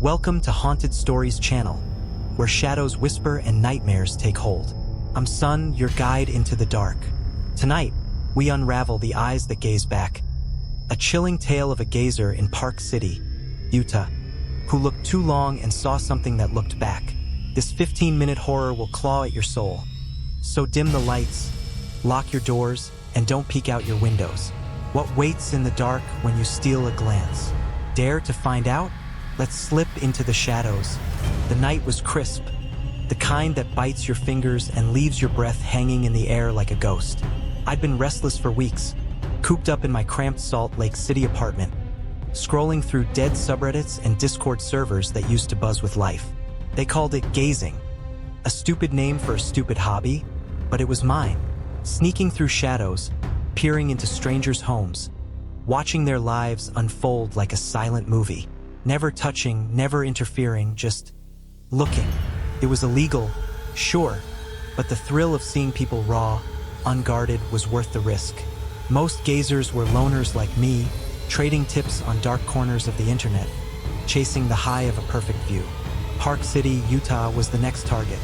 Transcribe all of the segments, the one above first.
Welcome to Haunted Stories channel, where shadows whisper and nightmares take hold. I'm Sun, your guide into the dark. Tonight, we unravel the eyes that gaze back. A chilling tale of a gazer in Park City, Utah, who looked too long and saw something that looked back. This 15-minute horror will claw at your soul. So dim the lights, lock your doors, and don't peek out your windows. What waits in the dark when you steal a glance? Dare to find out? Let's slip into the shadows. The night was crisp, the kind that bites your fingers and leaves your breath hanging in the air like a ghost. I'd been restless for weeks, cooped up in my cramped Salt Lake City apartment, scrolling through dead subreddits and Discord servers that used to buzz with life. They called it gazing, a stupid name for a stupid hobby, but it was mine. Sneaking through shadows, peering into strangers' homes, watching their lives unfold like a silent movie. Never touching, never interfering, just looking. It was illegal, sure, but the thrill of seeing people raw, unguarded, was worth the risk. Most gazers were loners like me, trading tips on dark corners of the internet, chasing the high of a perfect view. Park City, Utah was the next target.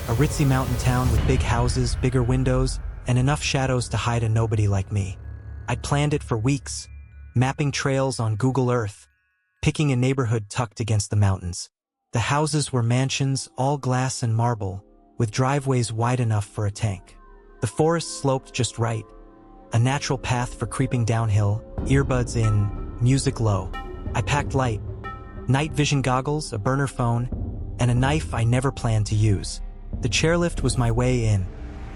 A ritzy mountain town with big houses, bigger windows, and enough shadows to hide a nobody like me. I'd planned it for weeks, mapping trails on Google Earth, picking a neighborhood tucked against the mountains. The houses were mansions, all glass and marble, with driveways wide enough for a tank. The forest sloped just right, a natural path for creeping downhill, earbuds in, music low. I packed light, night vision goggles, a burner phone, and a knife I never planned to use. The chairlift was my way in,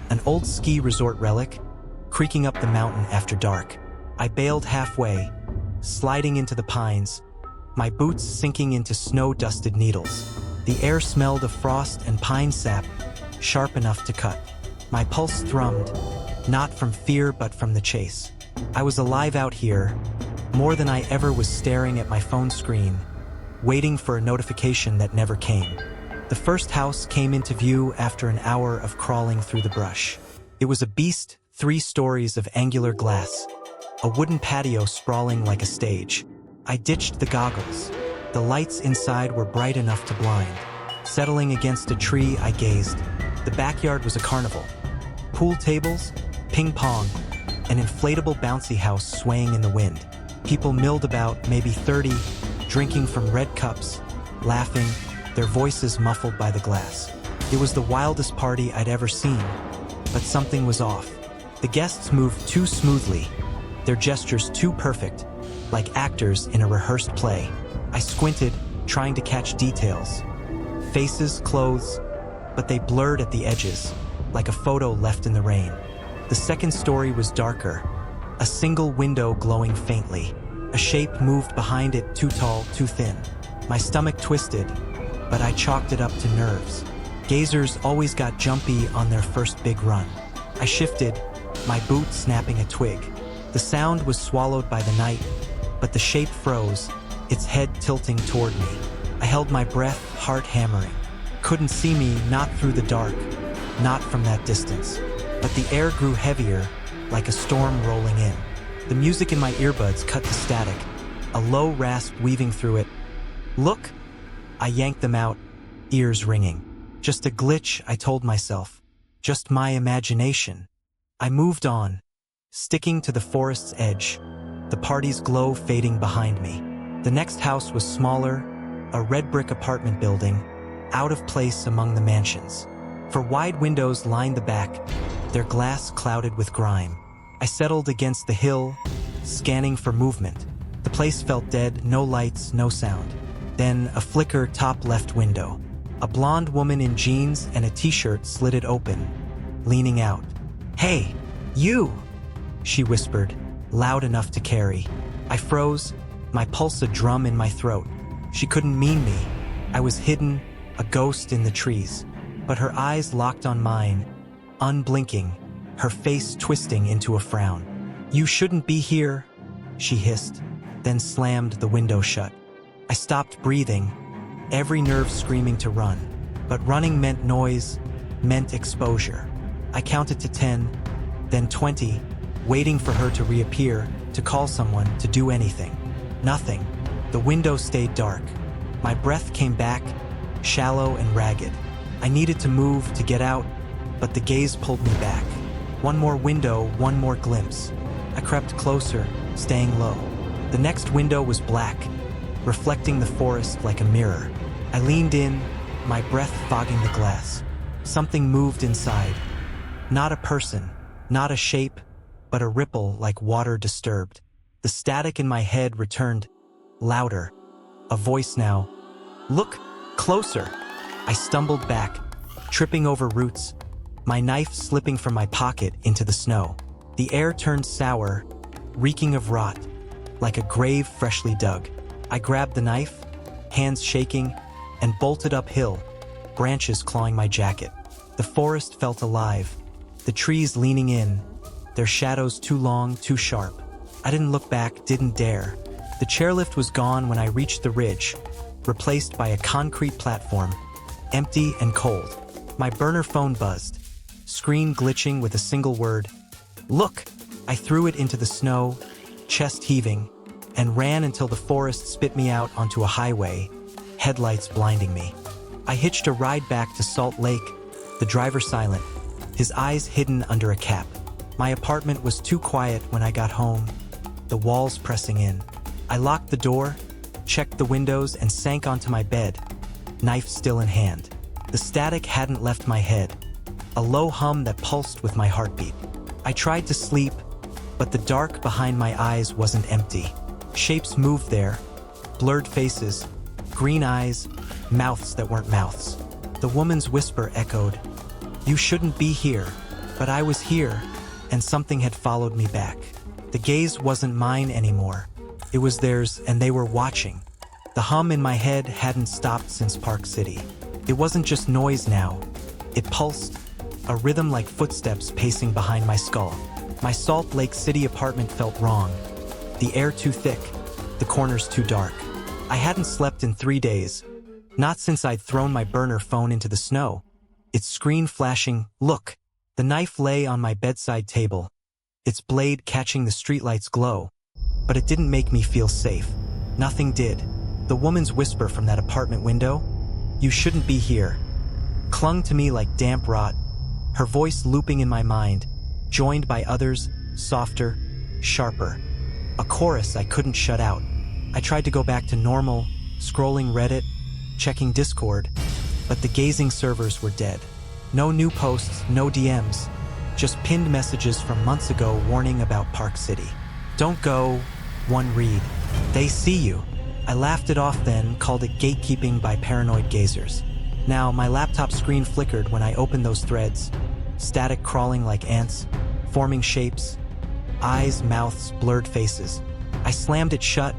an old ski resort relic, creaking up the mountain after dark. I bailed halfway, sliding into the pines, my boots sinking into snow-dusted needles. The air smelled of frost and pine sap, sharp enough to cut. My pulse thrummed, not from fear but from the chase. I was alive out here, more than I ever was staring at my phone screen, waiting for a notification that never came. The first house came into view after an hour of crawling through the brush. It was a beast, 3 stories of angular glass, a wooden patio sprawling like a stage. I ditched the goggles. The lights inside were bright enough to blind. Settling against a tree, I gazed. The backyard was a carnival. Pool tables, ping pong, an inflatable bouncy house swaying in the wind. People milled about, maybe 30, drinking from red cups, laughing, their voices muffled by the glass. It was the wildest party I'd ever seen, but something was off. The guests moved too smoothly, their gestures too perfect, like actors in a rehearsed play. I squinted, trying to catch details. Faces, clothes, but they blurred at the edges, like a photo left in the rain. The second story was darker, a single window glowing faintly. A shape moved behind it, too tall, too thin. My stomach twisted, but I chalked it up to nerves. Gazers always got jumpy on their first big run. I shifted, my boot snapping a twig. The sound was swallowed by the night, but the shape froze, its head tilting toward me. I held my breath, heart hammering. Couldn't see me, not through the dark, not from that distance. But the air grew heavier, like a storm rolling in. The music in my earbuds cut to static, a low rasp weaving through it. Look! I yanked them out, ears ringing. Just a glitch, I told myself. Just my imagination. I moved on, sticking to the forest's edge, the party's glow fading behind me. The next house was smaller, a red brick apartment building, out of place among the mansions. For wide windows lined the back, their glass clouded with grime. I settled against the hill, scanning for movement. The place felt dead, no lights, no sound. Then a flicker, top left window. A blonde woman in jeans and a t-shirt slid it open, leaning out. "Hey, you!" she whispered, loud enough to carry. I froze, my pulse a drum in my throat. She couldn't mean me. I was hidden, a ghost in the trees. But her eyes locked on mine, unblinking, her face twisting into a frown. "You shouldn't be here," she hissed, then slammed the window shut. I stopped breathing, every nerve screaming to run. But running meant noise, meant exposure. I counted to 10, then 20, waiting for her to reappear, to call someone, to do anything. Nothing. The window stayed dark. My breath came back, shallow and ragged. I needed to move to get out, but the gaze pulled me back. One more window, one more glimpse. I crept closer, staying low. The next window was black, reflecting the forest like a mirror. I leaned in, my breath fogging the glass. Something moved inside. Not a person, not a shape, but a ripple like water disturbed. The static in my head returned, louder. A voice now. "Look, closer." I stumbled back, tripping over roots, my knife slipping from my pocket into the snow. The air turned sour, reeking of rot, like a grave freshly dug. I grabbed the knife, hands shaking, and bolted uphill, branches clawing my jacket. The forest felt alive, the trees leaning in, their shadows too long, too sharp. I didn't look back, didn't dare. The chairlift was gone when I reached the ridge, replaced by a concrete platform, empty and cold. My burner phone buzzed, screen glitching with a single word. "Look!" I threw it into the snow, chest heaving, and ran until the forest spit me out onto a highway, headlights blinding me. I hitched a ride back to Salt Lake, the driver silent, his eyes hidden under a cap. My apartment was too quiet when I got home, the walls pressing in. I locked the door, checked the windows, and sank onto my bed, knife still in hand. The static hadn't left my head, a low hum that pulsed with my heartbeat. I tried to sleep, but the dark behind my eyes wasn't empty. Shapes moved there, blurred faces, green eyes, mouths that weren't mouths. The woman's whisper echoed, "You shouldn't be here." But I was here, and something had followed me back. The gaze wasn't mine anymore. It was theirs, and they were watching. The hum in my head hadn't stopped since Park City. It wasn't just noise now. It pulsed, a rhythm like footsteps pacing behind my skull. My Salt Lake City apartment felt wrong. The air too thick, the corners too dark. I hadn't slept in 3 days, not since I'd thrown my burner phone into the snow. Its screen flashing, "Look!" The knife lay on my bedside table, its blade catching the streetlight's glow. But it didn't make me feel safe. Nothing did. The woman's whisper from that apartment window, "You shouldn't be here," clung to me like damp rot, her voice looping in my mind, joined by others, softer, sharper. A chorus I couldn't shut out. I tried to go back to normal, scrolling Reddit, checking Discord, but the gazing servers were dead. No new posts, no DMs, just pinned messages from months ago warning about Park City. "Don't go," one read. "They see you." I laughed it off then, called it gatekeeping by paranoid gazers. Now, my laptop screen flickered when I opened those threads, static crawling like ants, forming shapes, eyes, mouths, blurred faces. I slammed it shut,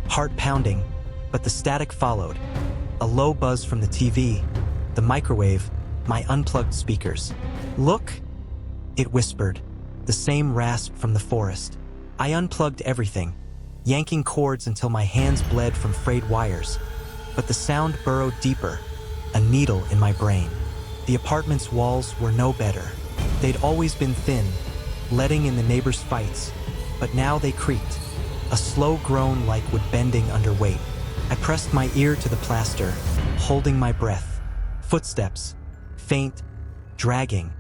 heart pounding, but the static followed. A low buzz from the TV, the microwave, my unplugged speakers. "Look," it whispered, the same rasp from the forest. I unplugged everything, yanking cords until my hands bled from frayed wires. But the sound burrowed deeper, a needle in my brain. The apartment's walls were no better. They'd always been thin, letting in the neighbors' fights, but now they creaked, a slow groan like wood bending under weight. I pressed my ear to the plaster, holding my breath. Footsteps, faint, dragging,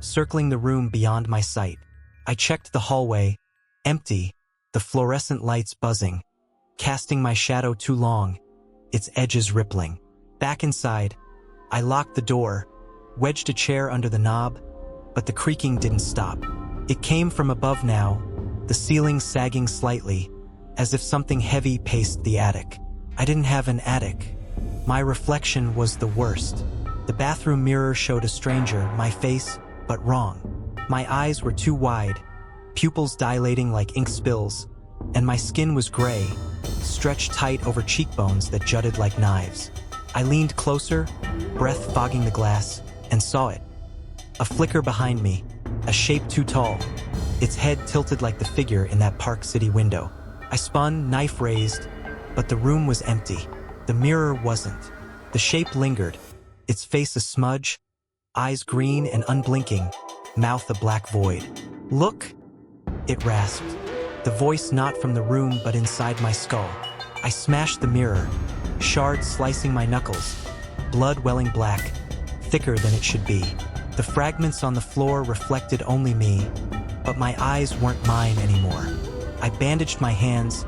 circling the room beyond my sight. I checked the hallway, empty, the fluorescent lights buzzing, casting my shadow too long, its edges rippling. Back inside, I locked the door, wedged a chair under the knob, but the creaking didn't stop. It came from above now, the ceiling sagging slightly, as if something heavy paced the attic. I didn't have an attic. My reflection was the worst. The bathroom mirror showed a stranger, my face, but wrong. My eyes were too wide, pupils dilating like ink spills, and my skin was gray, stretched tight over cheekbones that jutted like knives. I leaned closer, breath fogging the glass, and saw it. A flicker behind me, a shape too tall, its head tilted like the figure in that Park City window. I spun, knife raised, but the room was empty. The mirror wasn't. The shape lingered, its face a smudge, eyes green and unblinking, mouth a black void. "Look," it rasped, the voice not from the room but inside my skull. I smashed the mirror, shards slicing my knuckles, blood welling black, thicker than it should be. The fragments on the floor reflected only me, but my eyes weren't mine anymore. I bandaged my hands,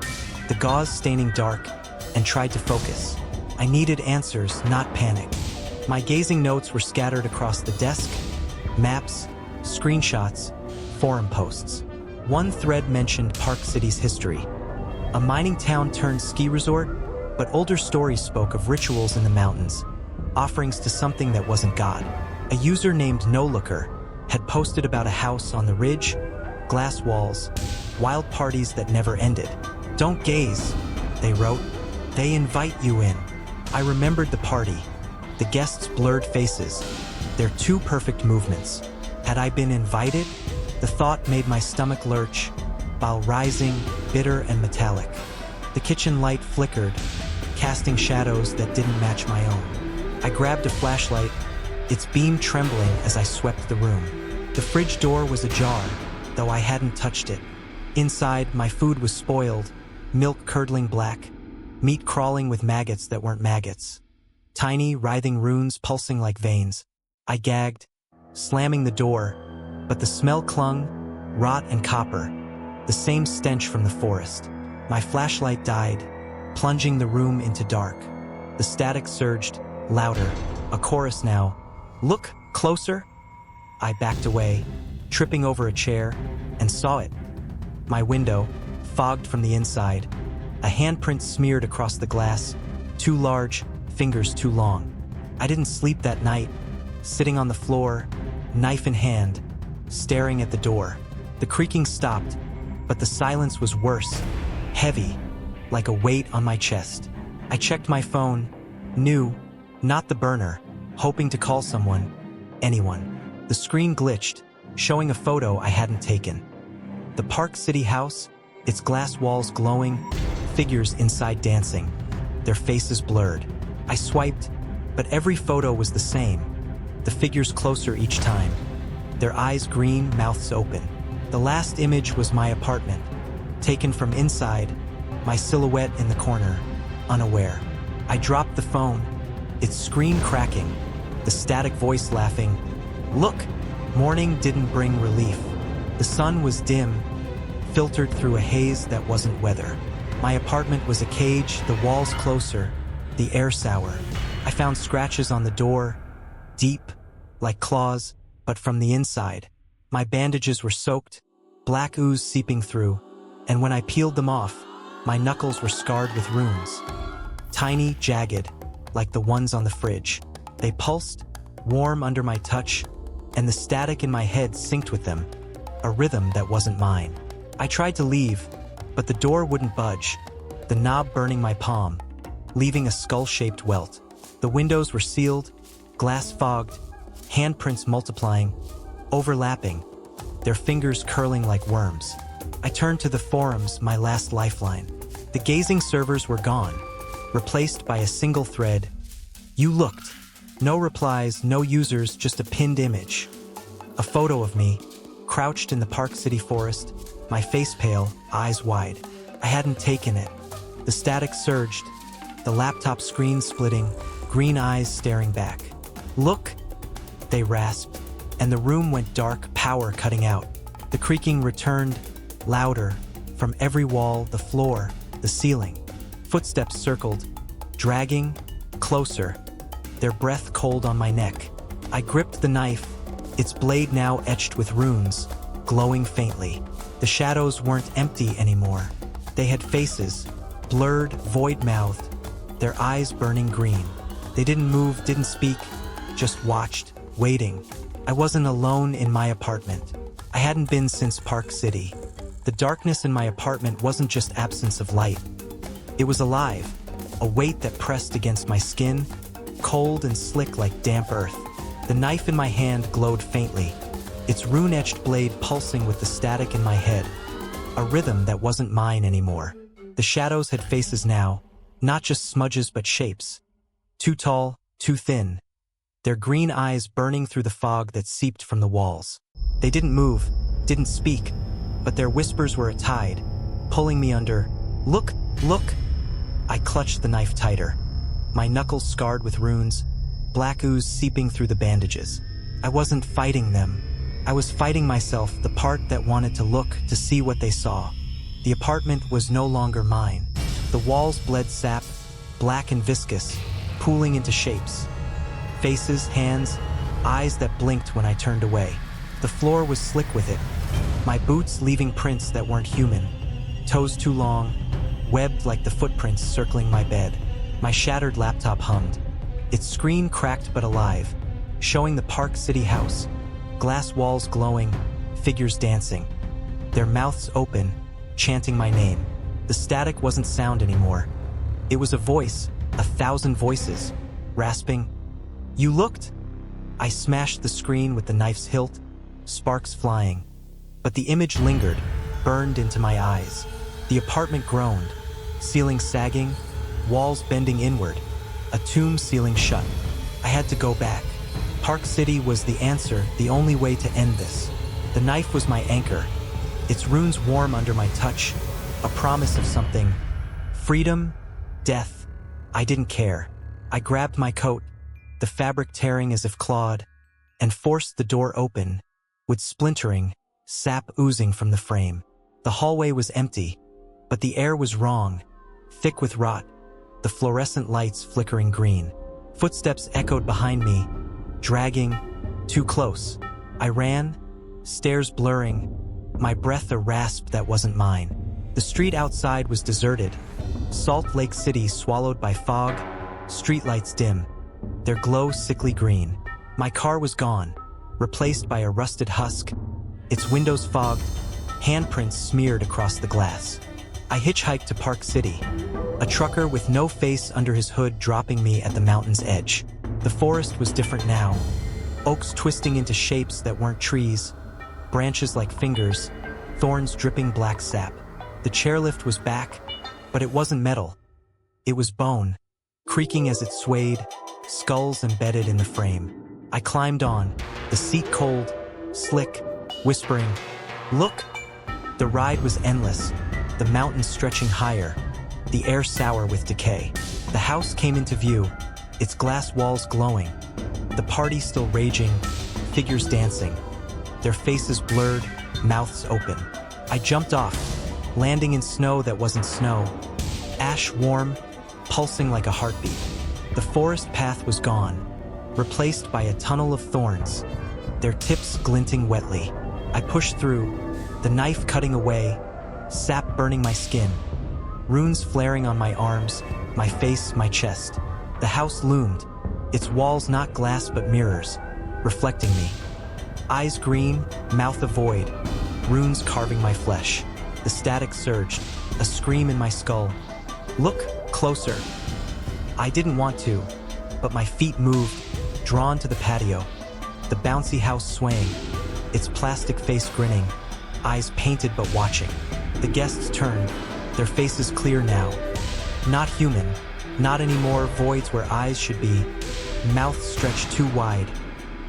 the gauze staining dark, and tried to focus. I needed answers, not panic. My gazing notes were scattered across the desk, maps, screenshots, forum posts. One thread mentioned Park City's history. A mining town turned ski resort, but older stories spoke of rituals in the mountains, offerings to something that wasn't God. A user named No Looker had posted about a house on the ridge, glass walls, wild parties that never ended. "Don't gaze," they wrote. "They invite you in." I remembered the party, the guests' blurred faces, their two perfect movements. Had I been invited? The thought made my stomach lurch, while rising, bitter and metallic. The kitchen light flickered, casting shadows that didn't match my own. I grabbed a flashlight, its beam trembling as I swept the room. The fridge door was ajar, though I hadn't touched it. Inside, my food was spoiled, milk curdling black, meat crawling with maggots that weren't maggots. Tiny, writhing runes pulsing like veins. I gagged, slamming the door, but the smell clung, rot and copper, the same stench from the forest. My flashlight died, plunging the room into dark. The static surged, louder, a chorus now. "Look, closer!" I backed away, tripping over a chair, and saw it. My window, fogged from the inside, a handprint smeared across the glass, too large, fingers too long. I didn't sleep that night, sitting on the floor, knife in hand, staring at the door. The creaking stopped, but the silence was worse, heavy, like a weight on my chest. I checked my phone, new, not the burner, hoping to call someone, anyone. The screen glitched, showing a photo I hadn't taken. The Park City house, its glass walls glowing, figures inside dancing, their faces blurred. I swiped, but every photo was the same, the figures closer each time, their eyes green, mouths open. The last image was my apartment, taken from inside, my silhouette in the corner, unaware. I dropped the phone, its screen cracking, the static voice laughing. "Look!" Morning didn't bring relief. The sun was dim, filtered through a haze that wasn't weather. My apartment was a cage, the walls closer, the air sour. I found scratches on the door, deep, like claws, but from the inside. My bandages were soaked, black ooze seeping through, and when I peeled them off, my knuckles were scarred with runes. Tiny, jagged, like the ones on the fridge. They pulsed, warm under my touch, and the static in my head synced with them, a rhythm that wasn't mine. I tried to leave, but the door wouldn't budge, the knob burning my palm, leaving a skull-shaped welt. The windows were sealed, glass fogged, handprints multiplying, overlapping, their fingers curling like worms. I turned to the forums, my last lifeline. The gazing servers were gone, replaced by a single thread. "You looked." No replies, no users, just a pinned image. A photo of me, crouched in the Park City forest, my face pale, eyes wide. I hadn't taken it. The static surged, the laptop screen splitting, green eyes staring back. "Look!" they rasped, and the room went dark, power cutting out. The creaking returned, louder, from every wall, the floor, the ceiling. Footsteps circled, dragging, closer, their breath cold on my neck. I gripped the knife, its blade now etched with runes, glowing faintly. The shadows weren't empty anymore. They had faces, blurred, void-mouthed, their eyes burning green. They didn't move, didn't speak, just watched, waiting. I wasn't alone in my apartment. I hadn't been since Park City. The darkness in my apartment wasn't just absence of light. It was alive, a weight that pressed against my skin, cold and slick like damp earth. The knife in my hand glowed faintly, its rune-etched blade pulsing with the static in my head, a rhythm that wasn't mine anymore. The shadows had faces now, not just smudges but shapes. Too tall, too thin, their green eyes burning through the fog that seeped from the walls. They didn't move, didn't speak, but their whispers were a tide, pulling me under. "Look, look!" I clutched the knife tighter. my knuckles scarred with runes, black ooze seeping through the bandages. I wasn't fighting them. I was fighting myself, the part that wanted to look to see what they saw. The apartment was no longer mine. The walls bled sap, black and viscous, pooling into shapes. Faces, hands, eyes that blinked when I turned away. The floor was slick with it, my boots leaving prints that weren't human. Toes too long, webbed like the footprints circling my bed. My shattered laptop hummed. Its screen cracked but alive, showing the Park City house. Glass walls glowing, figures dancing. Their mouths open, chanting my name. The static wasn't sound anymore. It was a voice, 1,000 voices, rasping. "You looked?" I smashed the screen with the knife's hilt, sparks flying. But the image lingered, burned into my eyes. The apartment groaned, ceiling sagging, walls bending inward, a tomb sealing shut. I had to go back. Park City was the answer, the only way to end this. The knife was my anchor, its runes warm under my touch, a promise of something. Freedom, death. I didn't care. I grabbed my coat, the fabric tearing as if clawed, and forced the door open, with splintering, sap oozing from the frame. The hallway was empty, but the air was wrong, thick with rot, the fluorescent lights flickering green. Footsteps echoed behind me, dragging, too close. I ran, stairs blurring, my breath a rasp that wasn't mine. The street outside was deserted, Salt Lake City swallowed by fog, streetlights dim, their glow sickly green. My car was gone, replaced by a rusted husk, its windows fogged, handprints smeared across the glass. I hitchhiked to Park City, a trucker with no face under his hood dropping me at the mountain's edge. The forest was different now, oaks twisting into shapes that weren't trees, branches like fingers, thorns dripping black sap. The chairlift was back, but it wasn't metal. It was bone, creaking as it swayed, skulls embedded in the frame. I climbed on, the seat cold, slick, whispering, "Look!" The ride was endless, the mountains stretching higher, the air sour with decay. The house came into view, its glass walls glowing, the party still raging, figures dancing, their faces blurred, mouths open. I jumped off, landing in snow that wasn't snow, ash warm, pulsing like a heartbeat. The forest path was gone, replaced by a tunnel of thorns, their tips glinting wetly. I pushed through, the knife cutting away, sap burning my skin, runes flaring on my arms, my face, my chest. The house loomed, its walls not glass but mirrors, reflecting me. Eyes green, mouth a void, runes carving my flesh. The static surged, a scream in my skull. "Look closer." I didn't want to, but my feet moved, drawn to the patio. The bouncy house swaying, its plastic face grinning, eyes painted but watching. The guests turned, their faces clear now. Not human, not anymore, voids where eyes should be, mouths stretched too wide,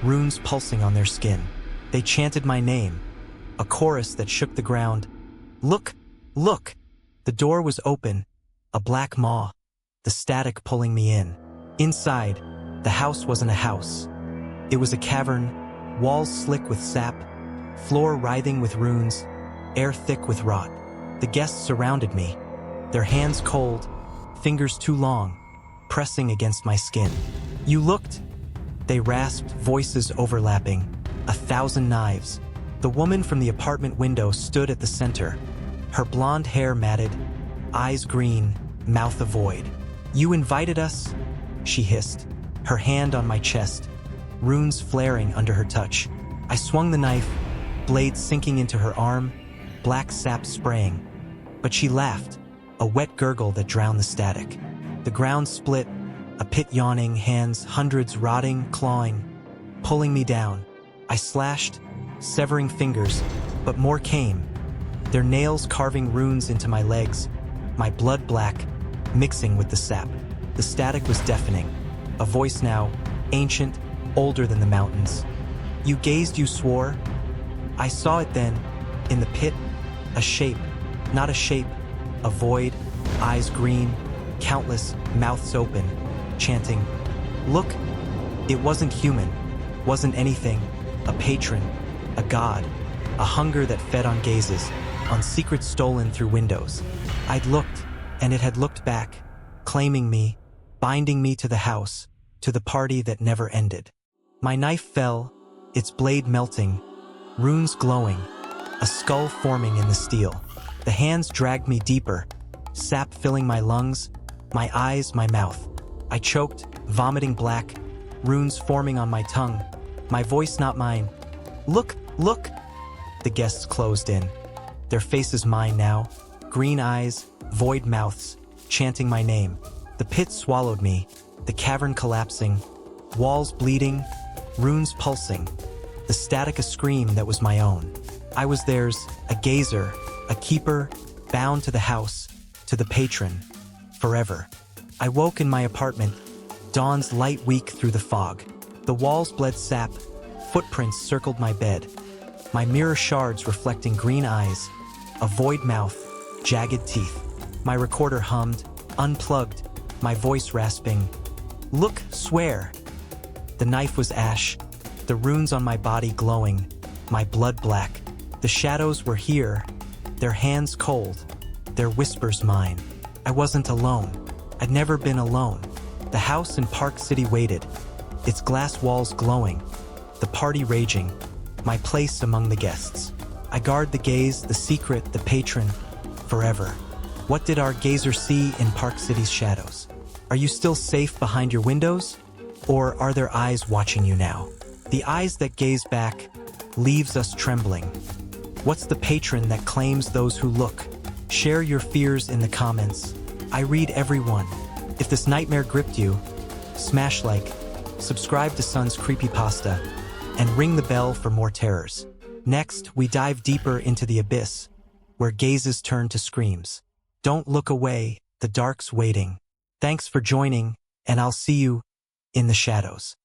runes pulsing on their skin. They chanted my name, a chorus that shook the ground. "Look, look!" The door was open, a black maw, the static pulling me in. Inside, the house wasn't a house. It was a cavern, walls slick with sap, floor writhing with runes, air thick with rot. The guests surrounded me, their hands cold, fingers too long, pressing against my skin. "You looked," they rasped, voices overlapping, 1,000 knives. The woman from the apartment window stood at the center, her blonde hair matted, eyes green, mouth a void. "You invited us?" she hissed, her hand on my chest, runes flaring under her touch. I swung the knife, blade sinking into her arm, black sap spraying. But she laughed, a wet gurgle that drowned the static. The ground split, a pit yawning, hands, hundreds rotting, clawing, pulling me down. I slashed, severing fingers, but more came, their nails carving runes into my legs, my blood black, mixing with the sap. The static was deafening, a voice now, ancient, older than the mountains. "You gazed, you swore." I saw it then, in the pit, a shape, not a shape, a void, eyes green, countless, mouths open, chanting, "Look!" It wasn't human, wasn't anything, a patron, a god, a hunger that fed on gazes, on secrets stolen through windows. I'd looked, and it had looked back, claiming me, binding me to the house, to the party that never ended. My knife fell, its blade melting, runes glowing, a skull forming in the steel. The hands dragged me deeper, sap filling my lungs, my eyes, my mouth. I choked, vomiting black, runes forming on my tongue, my voice not mine. "Look, look!" The guests closed in, their faces mine now, green eyes, void mouths, chanting my name. The pit swallowed me, the cavern collapsing, walls bleeding, runes pulsing, the static a scream that was my own. I was theirs, a gazer, a keeper, bound to the house, to the patron, forever. I woke in my apartment, dawn's light weak through the fog. The walls bled sap, footprints circled my bed, my mirror shards reflecting green eyes, a void mouth, jagged teeth. My recorder hummed, unplugged, my voice rasping, "Look, swear!" The knife was ash, the runes on my body glowing, my blood black. The shadows were here, their hands cold, their whispers mine. I wasn't alone. I'd never been alone. The house in Park City waited, its glass walls glowing, the party raging, my place among the guests. I guard the gaze, the secret, the patron, forever. What did our gazer see in Park City's shadows? Are you still safe behind your windows? Or are there eyes watching you now? The eyes that gaze back leaves us trembling. What's the patron that claims those who look? Share your fears in the comments. I read everyone. If this nightmare gripped you, smash like, subscribe to Sun's Creepypasta, and ring the bell for more terrors. Next, we dive deeper into the abyss, where gazes turn to screams. Don't look away, the dark's waiting. Thanks for joining, and I'll see you in the shadows.